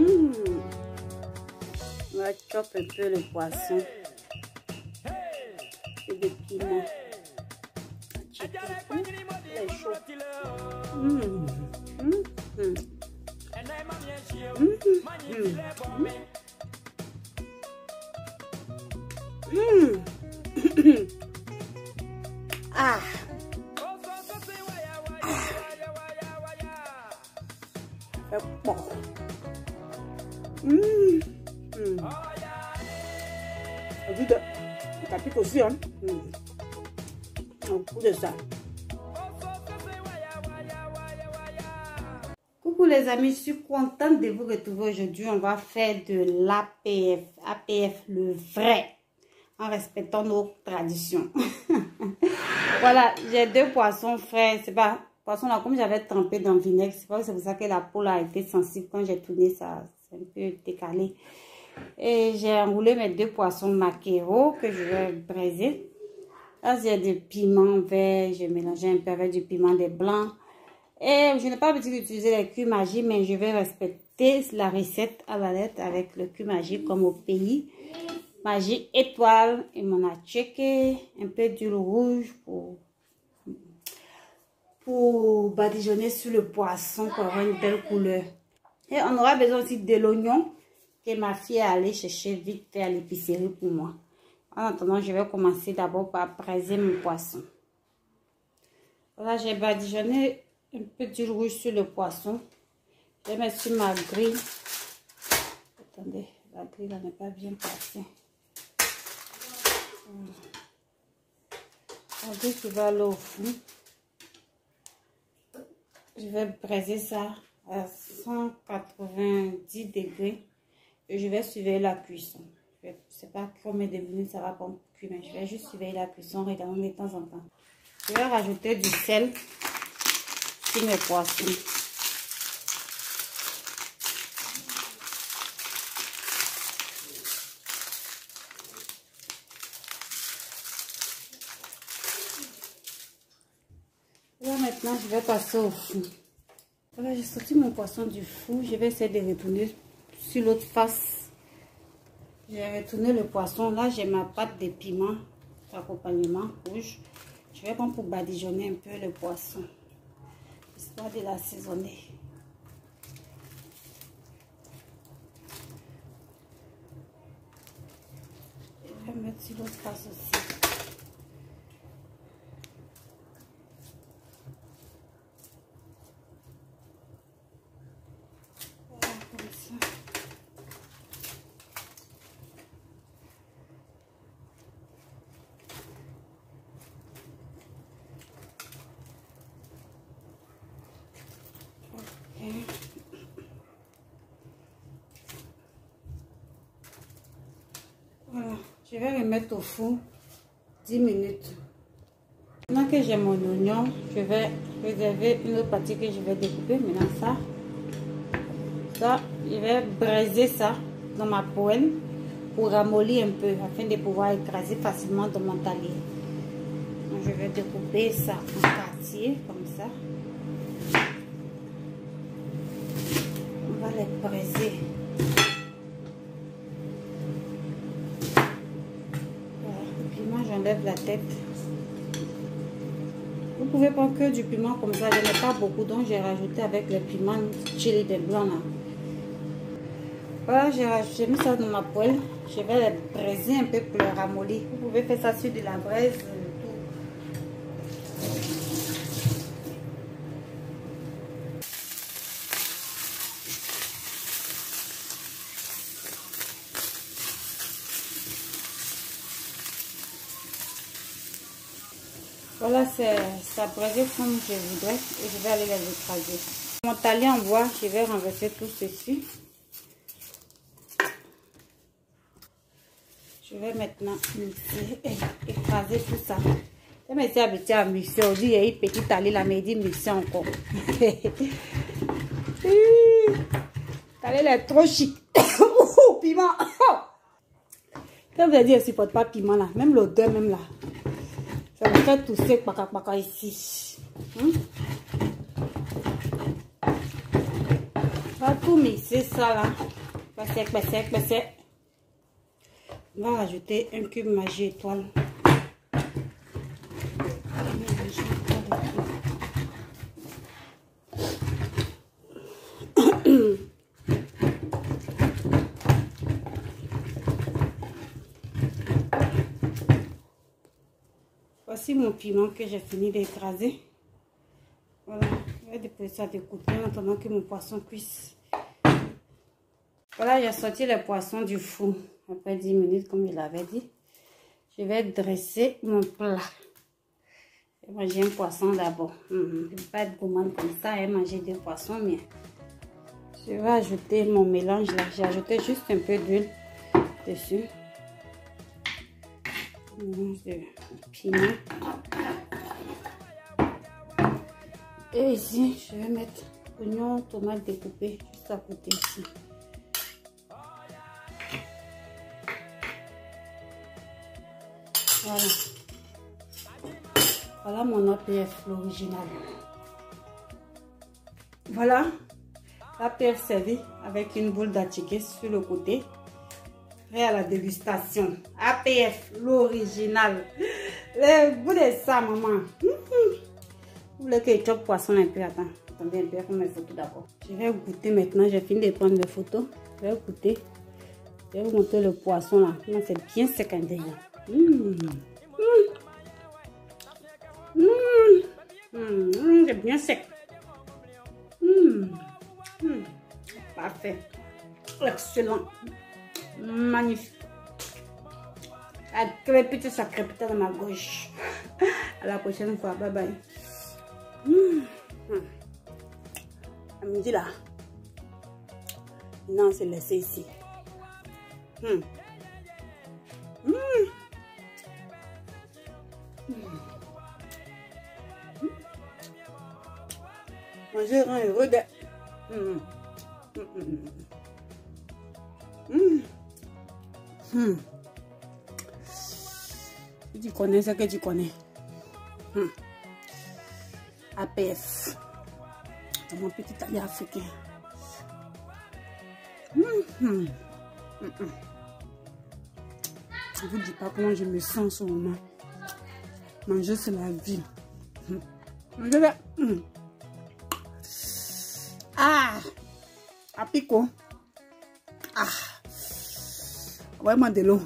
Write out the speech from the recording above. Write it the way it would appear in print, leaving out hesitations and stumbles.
On va choper un peu le poisson. Et des piments. C'est chaud. Ah. Bon. Ça pique aussi, hein. Au coup de ça. Coucou les amis, je suis contente de vous retrouver aujourd'hui. On va faire de l'APF. APF, le vrai. En respectant nos traditions. Voilà, j'ai 2 poissons frais. C'est pas... Poisson là, comme j'avais trempé dans le vinaigre, c'est pour ça que la peau là a été sensible. Quand j'ai tourné ça, c'est un peu décalé. Et j'ai enroulé mes 2 poissons maquereaux que je vais braiser. Là, j'ai des piments verts. J'ai mélangé un peu avec du piment des blancs. Et je n'ai pas l'habitude d'utiliser les cuits magiques, mais je vais respecter la recette à la lettre avec le cuit magique comme au pays. Magie étoile. Et on a checké un peu d'huile rouge pour badigeonner sur le poisson pour avoir une belle couleur. Et on aura besoin aussi de l'oignon que ma fille est allée chercher vite fait à l'épicerie pour moi. En attendant, je vais commencer d'abord par braiser mon poisson. Voilà, j'ai badigeonné un peu d'huile rouge sur le poisson. Je vais mettre sur ma grille. Attendez, la grille là n'est pas bien passée. La grille qui va aller au four. Je vais braiser ça à 190 degrés et je vais suivre la cuisson. Je ne sais pas combien de minutes ça va pas cuire, mais je vais juste suivre la cuisson, regardant de temps en temps. Je vais rajouter du sel sur mes poissons. Là maintenant, je vais passer au four. Voilà, j'ai sorti mon poisson du four. Je vais essayer de retourner sur l'autre face. J'ai retourné le poisson. Là, j'ai ma pâte de piment d'accompagnement rouge. Je vais prendre pour badigeonner un peu le poisson, histoire de l'assaisonner. Je vais mettre sur l'autre face aussi. Voilà, je vais remettre au four 10 minutes. Maintenant que j'ai mon oignon, je vais réserver une autre partie que je vais découper. Maintenant ça, je vais braiser ça dans ma poêle pour ramollir un peu afin de pouvoir écraser facilement dans mon talier. Donc, je vais découper ça en quartier comme ça. On va les braiser. Voilà, le piment, j'enlève la tête. Vous pouvez prendre que du piment comme ça. Je n'ai pas beaucoup, donc j'ai rajouté avec le piment chili de blanc là. Voilà, j'ai mis ça dans ma poêle. Je vais les braiser un peu pour le ramollir. Vous pouvez faire ça sur de la braise. Voilà, ça braisé comme je voudrais et je vais aller les écraser. Mon talier en bois, je vais renverser tout ceci. Je vais maintenant mixer et écraser tout ça. Je me suis habituée à mixer. Aujourd'hui, il y a une petite talier là, mais il dit mixer encore. Talier est trop chic. Piment. Quand vous avez dit, je ne supporte pas piment là, même l'odeur même là. Ça me fait tousser paka ici. On va tout mixer ça là. Passer. On va rajouter un cube Magie étoile. Voici mon piment que j'ai fini d'écraser. Voilà, je vais déposer ça de côté en attendant que mon poisson cuise. Voilà, j'ai sorti les poissons du four après 10 minutes comme je l'avais dit. Je vais dresser mon plat. Je vais manger un poisson d'abord. Je ne vais pas être gourmande comme ça et manger des poissons, mais je vais ajouter mon mélange là. J'ai ajouté juste un peu d'huile dessus. Mélange de piment. Et ici, je vais mettre oignons, tomates découpées juste à côté ici. Voilà. Voilà mon APF, l'original. Voilà. L'APF servi avec une boule d'attiqué sur le côté. Prêt à la dégustation. APF, l'original. Le goût de ça, maman. Vous voulez que je chope poisson un peu? Attendez un peu, pour mes photos d'abord. Je vais goûter maintenant. J'ai fini de prendre les photos. Je vais goûter. Je vais vous montrer le poisson là. C'est bien sec à l'intérieur. C'est bien sec. Parfait. Excellent. Magnifique. Ça crépite dans ma gauche. À la prochaine fois. Bye bye. À midi là. Non, c'est laissé ici. Manger un heureux de... Tu connais ce que tu connais. APF. Mon petit allié africain. Je ne vous dis pas comment je me sens en ce moment. Manger, c'est la vie. Je vais... à pico. Vraiment de l'eau.